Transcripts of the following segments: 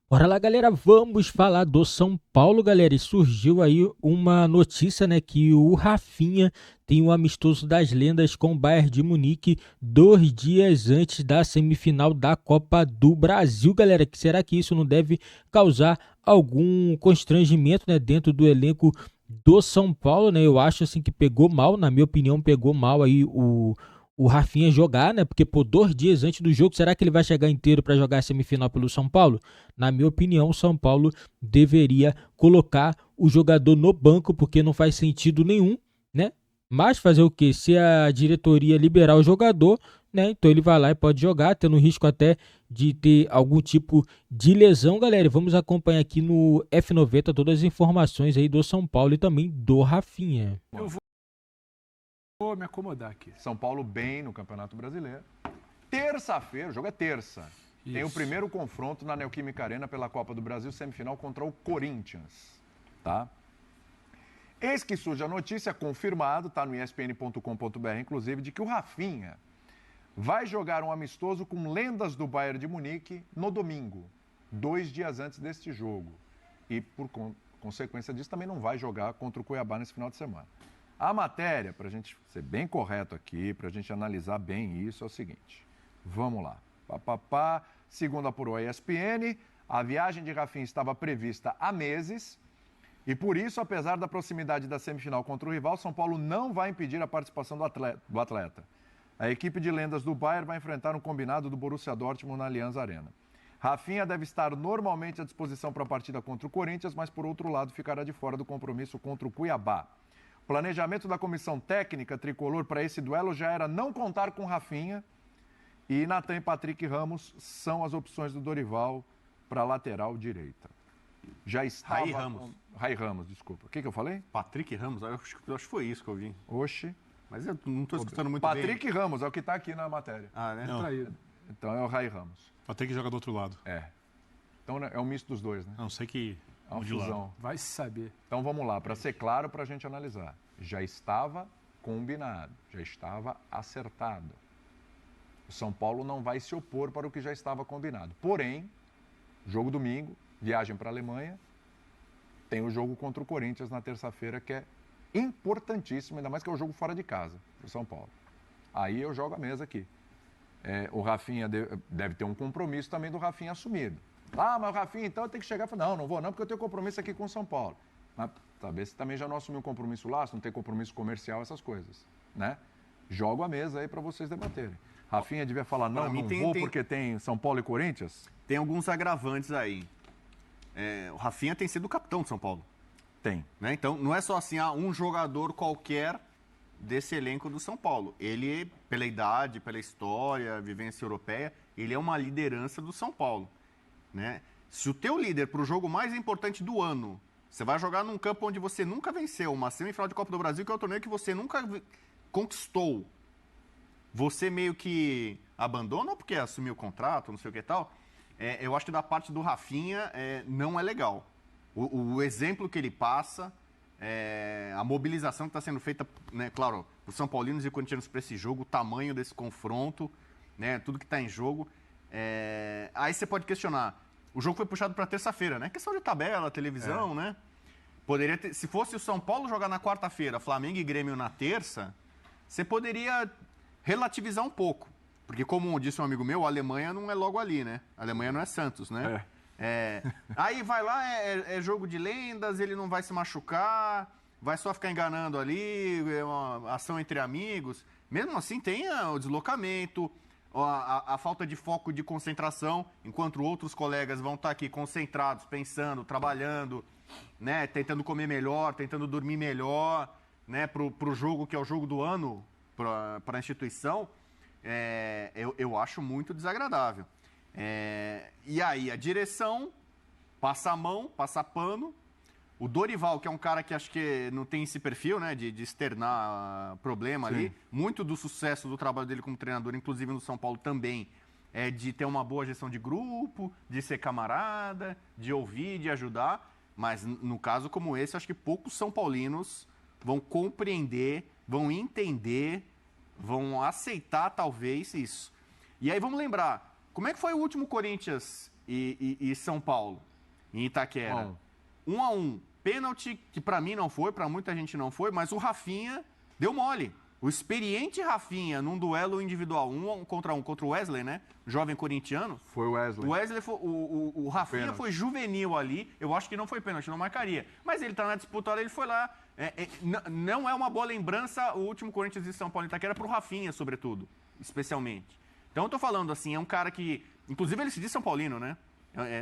Bora lá, galera, vamos falar do São Paulo, galera. E surgiu aí uma notícia, né, que o Rafinha tem um amistoso das lendas com o Bayern de Munique 2 dias antes da semifinal da Copa do Brasil, galera. Que será que isso não deve causar algum constrangimento, né, dentro do elenco do São Paulo, né? Eu acho assim que pegou mal, na minha opinião, pegou mal aí o Rafinha jogar, né? Porque por 2 dias antes do jogo, será que ele vai chegar inteiro para jogar a semifinal pelo São Paulo? Na minha opinião, o São Paulo deveria colocar o jogador no banco, porque não faz sentido nenhum, né? Mas fazer o quê? Se a diretoria liberar o jogador, né? Então ele vai lá e pode jogar, tendo risco até de ter algum tipo de lesão, galera. Vamos acompanhar aqui no F90 todas as informações aí do São Paulo e também do Rafinha. Eu vou me acomodar aqui. São Paulo bem no Campeonato Brasileiro. Terça-feira, o jogo é terça. Tem o primeiro confronto na Neoquímica Arena pela Copa do Brasil, semifinal contra o Corinthians. Tá? Eis que surge a notícia, confirmado, tá no espn.com.br, inclusive, de que o Rafinha vai jogar um amistoso com lendas do Bayern de Munique no domingo, 2 dias antes deste jogo. E, por consequência disso, também não vai jogar contra o Cuiabá nesse final de semana. A matéria, para a gente ser bem correto aqui, para a gente analisar bem isso, é o seguinte. Vamos lá. Segundo apurou a ESPN, a viagem de Rafinha estava prevista há meses e, por isso, apesar da proximidade da semifinal contra o rival, São Paulo não vai impedir a participação do atleta. A equipe de lendas do Bayern vai enfrentar um combinado do Borussia Dortmund na Allianz Arena. Rafinha deve estar normalmente à disposição para a partida contra o Corinthians, mas, por outro lado, ficará de fora do compromisso contra o Cuiabá. O planejamento da comissão técnica tricolor para esse duelo já era não contar com Rafinha e Natan e Patrick Ramos são as opções do Dorival para a lateral direita. Já estava... Rai Ramos, desculpa. O que eu falei? Patrick Ramos, eu acho que foi isso que eu vi. Oxi. Mas eu não estou escutando muito Patrick Ramos, é o que está aqui na matéria. Ah, né? Não. Então é o Rai Ramos. Patrick joga do outro lado. É. Então é um misto dos dois, né? Não, sei que... É uma de lado. fusão. Vai se saber. Então vamos lá, para ser claro, para a gente analisar. Já estava combinado, já estava acertado. O São Paulo não vai se opor para o que já estava combinado. Porém, jogo domingo, viagem para a Alemanha, tem o jogo contra o Corinthians na terça-feira, que é importantíssimo, ainda mais que é o jogo fora de casa, para o São Paulo. Aí eu jogo a mesa aqui. O Rafinha deve ter um compromisso também do Rafinha assumido. Ah, mas o Rafinha, então eu tenho que chegar e falar, não vou não, porque eu tenho compromisso aqui com o São Paulo. Mas talvez você também já não assumiu um compromisso lá, se não tem compromisso comercial, essas coisas, né? Jogo a mesa aí para vocês debaterem. Rafinha devia falar, não vou porque tem São Paulo e Corinthians? Tem alguns agravantes aí. O Rafinha tem sido o capitão de São Paulo. Tem. Né? Então, não é só assim, um jogador qualquer desse elenco do São Paulo. Ele, pela idade, pela história, vivência europeia, ele é uma liderança do São Paulo. Né? Se o teu líder para o jogo mais importante do ano, você vai jogar num campo onde você nunca venceu, uma semifinal de Copa do Brasil, que é o torneio que você nunca conquistou, você meio que abandona ou porque assumiu o contrato, não sei o que e tal, eu acho que da parte do Rafinha não é legal. O exemplo que ele passa, a mobilização que está sendo feita, né, claro, por São Paulinos e corintianos para esse jogo, o tamanho desse confronto, né, tudo que está em jogo. Aí você pode questionar, o jogo foi puxado para terça-feira, né? Questão de tabela, televisão, né? Poderia ter, se fosse o São Paulo jogar na quarta-feira, Flamengo e Grêmio na terça, você poderia relativizar um pouco. Porque, como disse um amigo meu, a Alemanha não é logo ali, né? A Alemanha não é Santos, né? Aí vai lá, é jogo de lendas, ele não vai se machucar, vai só ficar enganando ali, é uma ação entre amigos. Mesmo assim, tem o deslocamento, a falta de foco e de concentração, enquanto outros colegas vão estar aqui concentrados, pensando, trabalhando, né, tentando comer melhor, tentando dormir melhor, né, pro jogo que é o jogo do ano para a instituição, eu acho muito desagradável. E aí a direção passa a mão, passa pano. O Dorival, que é um cara que acho que não tem esse perfil, né, de externar problema. Sim. Ali. Muito do sucesso do trabalho dele como treinador, inclusive no São Paulo também, é de ter uma boa gestão de grupo, de ser camarada, de ouvir, de ajudar. Mas no caso como esse, acho que poucos São Paulinos vão compreender, vão entender, vão aceitar talvez isso. E aí vamos lembrar, como é que foi o último Corinthians e São Paulo, em Itaquera. 1-1. Pênalti, que pra mim não foi, pra muita gente não foi, mas o Rafinha deu mole. O experiente Rafinha, num duelo individual, 1 contra o Wesley, né? Jovem corintiano. Foi o Wesley. O Wesley o Rafinha pênalti. foi juvenil ali. Eu acho que não foi pênalti, não marcaria. Mas ele tá na disputa, ele foi lá. Não é uma boa lembrança o último Corinthians e São Paulo em Itaquera pro Rafinha, sobretudo. Especialmente. Então eu tô falando assim, é um cara que... Inclusive ele se diz São Paulino, né?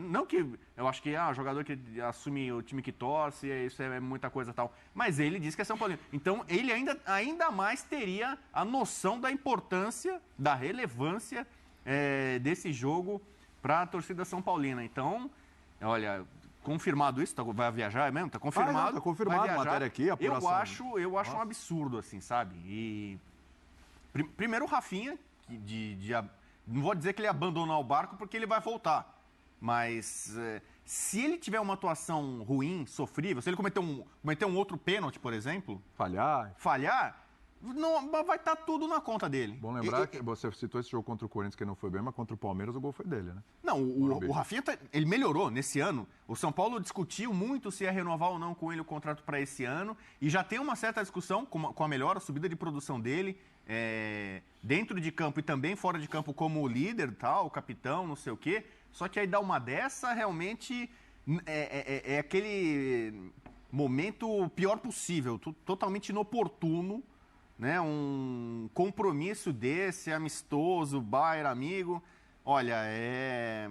Não que eu acho que jogador que assume o time que torce, isso é muita coisa e tal. Mas ele diz que é São Paulino. Então ele ainda mais teria a noção da importância, da relevância desse jogo para a torcida São Paulina. Então, olha, confirmado isso, vai viajar mesmo? Tá confirmado. Tá confirmado a matéria aqui, a apuração. Eu acho um absurdo, assim, sabe? E primeiro o Rafinha, não vou dizer que ele abandonou o barco porque ele vai voltar. Mas se ele tiver uma atuação ruim, sofrível, se ele cometer um outro pênalti, por exemplo... Falhar, não, vai estar tudo na conta dele. Bom lembrar que você citou esse jogo contra o Corinthians que não foi bem, mas contra o Palmeiras o gol foi dele, né? Não, o Rafinha, ele melhorou nesse ano. O São Paulo discutiu muito se ia renovar ou não com ele o contrato para esse ano. E já tem uma certa discussão com a melhor, a subida de produção dele, dentro de campo e também fora de campo como líder, tal, capitão, não sei o quê. Só que aí dar uma dessa, realmente, é aquele momento pior possível, totalmente inoportuno, né? Um compromisso desse, amistoso, Bayern, amigo. Olha, é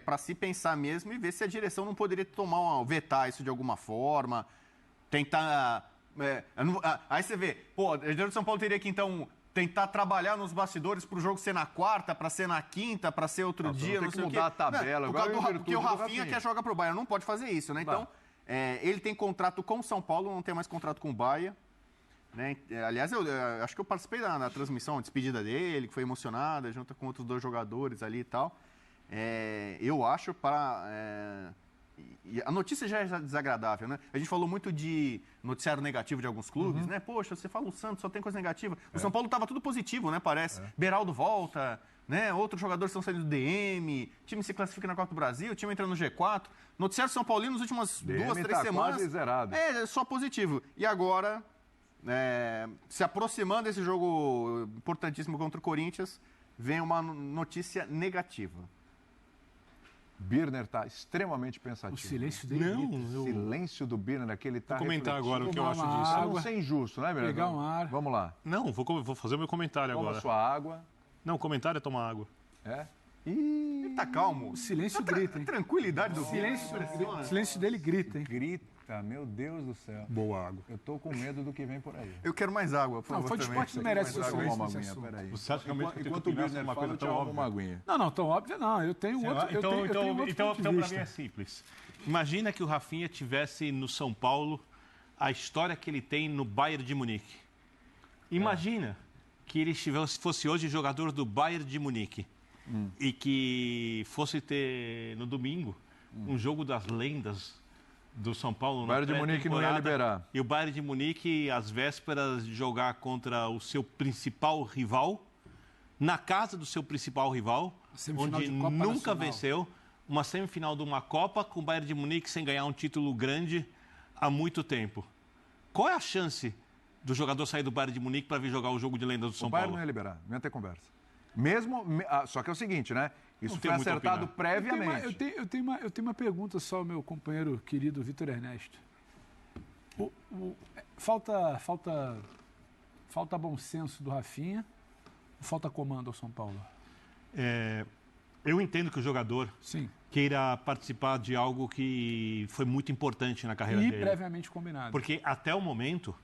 para se pensar mesmo e ver se a direção não poderia vetar isso de alguma forma, tentar... aí você vê, a direção de São Paulo teria que, então... tentar trabalhar nos bastidores para o jogo ser na quarta, para ser na quinta, para ser outro dia, não sei o quê. Mudar a tabela. Porque o Rafinha quer jogar para o Bayern, não pode fazer isso, né? Então, ele tem contrato com o São Paulo, não tem mais contrato com o Bahia. Né? Aliás, eu acho que eu participei da transmissão, a despedida dele, que foi emocionada, junto com outros 2 jogadores ali e tal. Eu acho a notícia já é desagradável, né? A gente falou muito de noticiário negativo de alguns clubes, né? Poxa, você fala o Santos, só tem coisa negativa. O São Paulo estava tudo positivo, né? Parece. Beraldo volta, né? Outros jogadores estão saindo do DM, time se classifica na Copa do Brasil, o time entra no G4. Noticiário São Paulino nas últimas 2, 3 semanas. Quase zerado. Só positivo. E agora, se aproximando desse jogo importantíssimo contra o Corinthians, vem uma notícia negativa. Birner está extremamente pensativo. O silêncio dele. O silêncio do Birner, aquele tá. Vou comentar agora o que eu acho uma disso. água. Não ser injusto, né, Birner? Pegar um ar. Vamos lá. Não, vou fazer o meu comentário Toma agora. sua água. Não, o comentário é tomar água. Ele tá calmo. O silêncio grita, hein? Tranquilidade do O silêncio dele grita, hein? Grita, meu Deus do céu. Boa água. Eu tô com medo do que vem por aí. Eu quero mais água, por favor. Fã de também. esporte não merece seu Vou tomar silêncio uma nesse aguinha, assunto. peraí. Você acha realmente que eu tenho Enquanto que o opinar Birner sobre uma fala, coisa eu te tão arrumo uma óbvia? aguinha. Não, tão óbvio não. Eu tenho outro, eu tenho outro Então ponto para de mim é vista. simples. Imagina que o Rafinha tivesse no São Paulo a história que ele tem no Bayern de Munique. Imagina que ele fosse hoje jogador do Bayern de Munique e que fosse ter no domingo um jogo das lendas do São Paulo. O Bayern de Munique não ia liberar. E o Bayern de Munique, às vésperas de jogar contra o seu principal rival, na casa do seu principal rival, Semifinal onde de Copa nunca Nacional. venceu, uma semifinal de uma Copa com o Bayern de Munique sem ganhar um título grande há muito tempo. Qual é a chance do jogador sair do Bayern de Munique para vir jogar o jogo de lendas do São O Bayern Paulo? não ia liberar, não ia ter conversa. Só que é o seguinte, né? Isso Não foi tem muito a acertado opinar. previamente. Eu tenho uma pergunta só, meu companheiro querido Vitor Ernesto. Falta bom senso do Rafinha ou falta comando ao São Paulo? Eu entendo que o jogador Sim. queira participar de algo que foi muito importante na carreira E dele. previamente combinado. Porque até o momento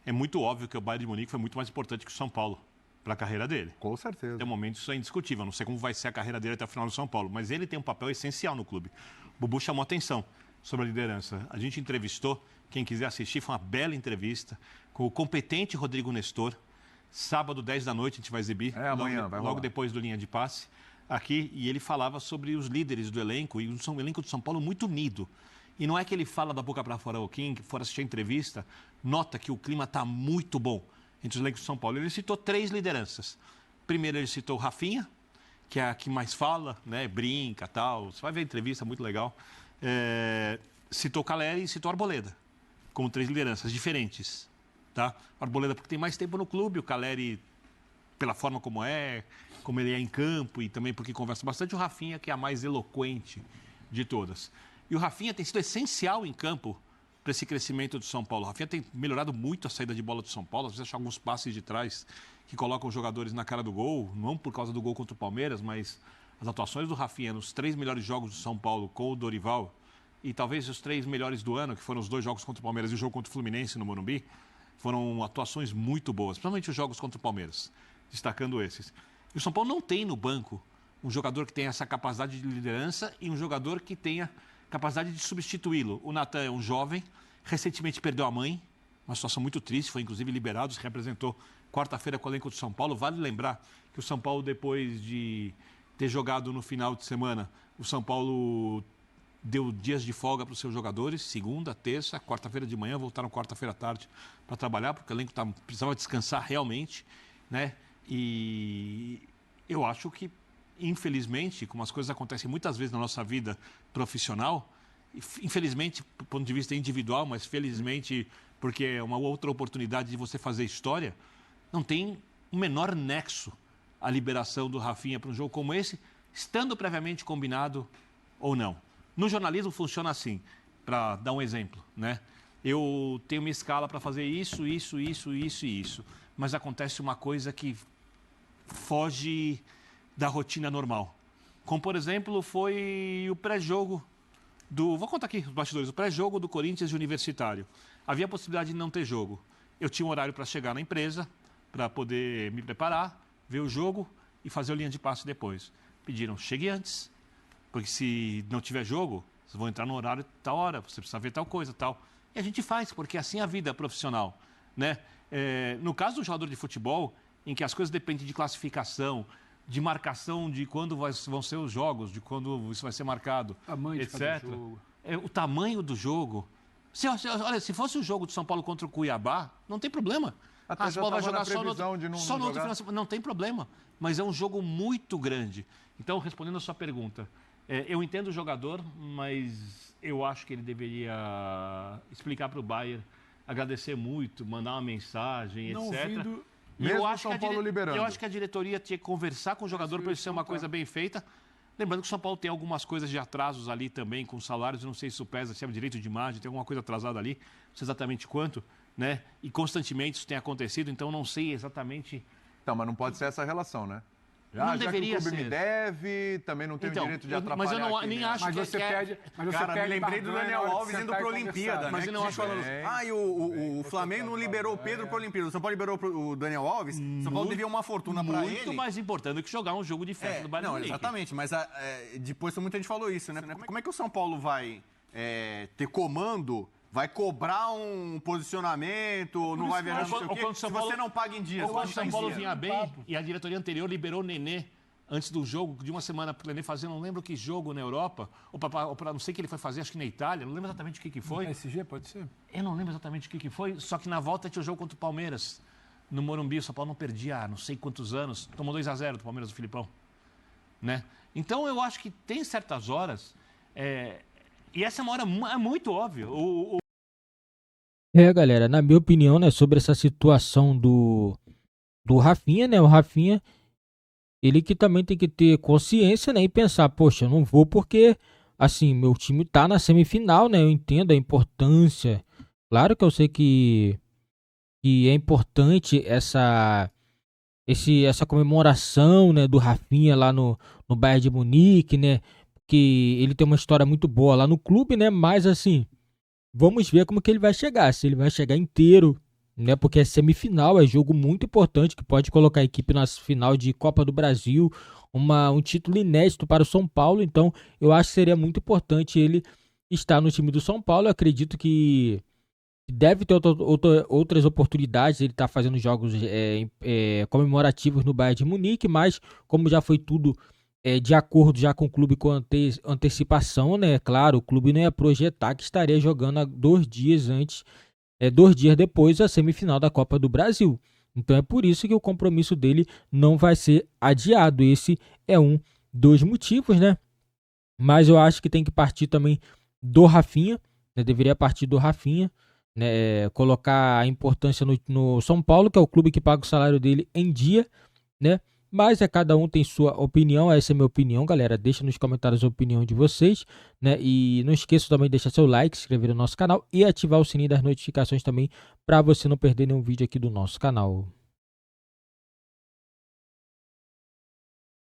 é muito óbvio que o Bayern de Munique foi muito mais importante que o São Paulo para a carreira dele. Com certeza. Até o momento isso é indiscutível. Não sei como vai ser a carreira dele até o final do São Paulo, mas ele tem um papel essencial no clube. O Bubu chamou atenção sobre a liderança. A gente entrevistou, quem quiser assistir, foi uma bela entrevista com o competente Rodrigo Nestor. Sábado, 10 da noite, a gente vai exibir. Amanhã, vai rolar. Logo depois do Linha de Passe. Aqui, e ele falava sobre os líderes do elenco, e o elenco do São Paulo muito unido. E não é que ele fala da boca para fora, quem for assistir a entrevista, nota que o clima está muito bom entre os elencos do São Paulo. Ele citou 3 lideranças. Primeiro ele citou o Rafinha, que é a que mais fala, né? Brinca, tal. Você vai ver a entrevista, muito legal. Citou Caleri e citou Arboleda, como 3 lideranças diferentes, tá? Arboleda porque tem mais tempo no clube, o Caleri pela forma como ele é em campo e também porque conversa bastante, o Rafinha que é a mais eloquente de todas. E o Rafinha tem sido essencial em campo para esse crescimento do São Paulo. O Rafinha tem melhorado muito a saída de bola do São Paulo, às vezes achar alguns passes de trás que colocam os jogadores na cara do gol, não por causa do gol contra o Palmeiras, mas as atuações do Rafinha nos 3 melhores jogos do São Paulo com o Dorival e talvez os 3 melhores do ano, que foram os 2 jogos contra o Palmeiras e o jogo contra o Fluminense no Morumbi, foram atuações muito boas, principalmente os jogos contra o Palmeiras, destacando esses. E o São Paulo não tem no banco um jogador que tenha essa capacidade de liderança e um jogador que tenha capacidade de substituí-lo. O Natan é um jovem, recentemente perdeu a mãe, uma situação muito triste, foi inclusive liberado, se representou quarta-feira com o elenco do São Paulo. Vale lembrar que o São Paulo, depois de ter jogado no final de semana, o São Paulo deu dias de folga para os seus jogadores, segunda, terça, quarta-feira de manhã, voltaram quarta-feira à tarde para trabalhar, porque o elenco precisava descansar realmente, né? E eu acho que, infelizmente, como as coisas acontecem muitas vezes na nossa vida profissional, infelizmente, do ponto de vista individual, mas felizmente porque é uma outra oportunidade de você fazer história, não tem o menor nexo a liberação do Rafinha para um jogo como esse, estando previamente combinado ou não. No jornalismo funciona assim, para dar um exemplo, né? Eu tenho uma escala para fazer isso, mas acontece uma coisa que foge da rotina normal. Como, por exemplo, foi o pré-jogo vou contar aqui os bastidores, o pré-jogo do Corinthians e Universitário. Havia a possibilidade de não ter jogo. Eu tinha um horário para chegar na empresa, para poder me preparar, ver o jogo e fazer a linha de passe depois. Pediram, chegue antes, porque se não tiver jogo, vocês vão entrar no horário de tal hora, você precisa ver tal coisa, tal. E a gente faz, porque assim é a vida profissional, né? No caso do jogador de futebol, em que as coisas dependem de classificação, de marcação de quando vão ser os jogos, de quando isso vai ser marcado, Tamanho de etc. cada jogo. O tamanho do jogo. Olha, se fosse o jogo do São Paulo contra o Cuiabá, não tem problema. Até São Paulo vai jogar só no outro jogar. final, não tem problema. Mas é um jogo muito grande. Então, respondendo a sua pergunta, eu entendo o jogador, mas eu acho que ele deveria explicar para o Bayern, agradecer muito, mandar uma mensagem, Não etc. ouvindo. Mesmo eu acho São que Paulo liberando. Eu acho que a diretoria tinha que conversar com o jogador para isso ser uma coisa bem feita. Lembrando que o São Paulo tem algumas coisas de atrasos ali também com salários, não sei se isso pesa, se é direito de imagem, tem alguma coisa atrasada ali, não sei exatamente quanto, né? E constantemente isso tem acontecido, então não sei exatamente. Então, mas não pode ser essa relação, né? Não Já deveria que o clube ser. me deve, também não tenho Então, direito de mas atrapalhar eu não, aqui nem mesmo. acho Mas que você é. pede. Mas você Cara, me pede lembrei do barganha Daniel na hora de Alves indo sentar para a e Olimpíada, conversar. né? Mas eu não Que acho falando, que- o Flamengo não liberou o Pedro para a Olimpíada. O São Paulo liberou o Daniel Alves. O São Paulo devia uma fortuna para ele. Muito mais importante do que jogar um jogo de festa do Bayern Não, Munique. exatamente, mas depois muita gente falou isso, né? Como é que o São Paulo vai ter comando, vai cobrar um posicionamento, não vai viajar, não sei o quê, se você não paga em dias? Quando o São Paulo dia. vinha bem e a diretoria anterior liberou o Nenê antes do jogo, de uma semana para o Nenê fazer, não lembro que jogo na Europa, ou para não sei o que ele foi fazer, acho que na Itália, não lembro exatamente o que foi. PSG, pode ser? Eu não lembro exatamente o que foi, só que na volta tinha o jogo contra o Palmeiras. No Morumbi, o São Paulo não perdia há não sei quantos anos. Tomou 2-0 do Palmeiras do Filipão. Né? Então, eu acho que tem certas horas... E essa é uma hora muito óbvia. Galera, na minha opinião, né, sobre essa situação do Rafinha, né, o Rafinha, ele que também tem que ter consciência, né, e pensar, poxa, eu não vou porque, assim, meu time tá na semifinal, né, eu entendo a importância. Claro que eu sei que é importante essa comemoração, né, do Rafinha lá no Bayern de Munique, né, que ele tem uma história muito boa lá no clube, né, mas assim, vamos ver como que ele vai chegar, se ele vai chegar inteiro, né, porque é semifinal, é jogo muito importante que pode colocar a equipe na final de Copa do Brasil, um título inédito para o São Paulo, então eu acho que seria muito importante ele estar no time do São Paulo. Eu acredito que deve ter outras oportunidades, ele está fazendo jogos comemorativos no Bayern de Munique, mas como já foi tudo de acordo já com o clube com antecipação, né? Claro, o clube não ia projetar que estaria jogando 2 dias depois a semifinal da Copa do Brasil. Então é por isso que o compromisso dele não vai ser adiado. Esse é um dos motivos, né? Mas eu acho que tem que partir também do Rafinha, né? Deveria partir do Rafinha, né? Colocar a importância no São Paulo, que é o clube que paga o salário dele em dia, né? Mas cada um tem sua opinião, essa é a minha opinião, galera. Deixa nos comentários a opinião de vocês, né? E não esqueça também de deixar seu like, se inscrever no nosso canal e ativar o sininho das notificações também, para você não perder nenhum vídeo aqui do nosso canal.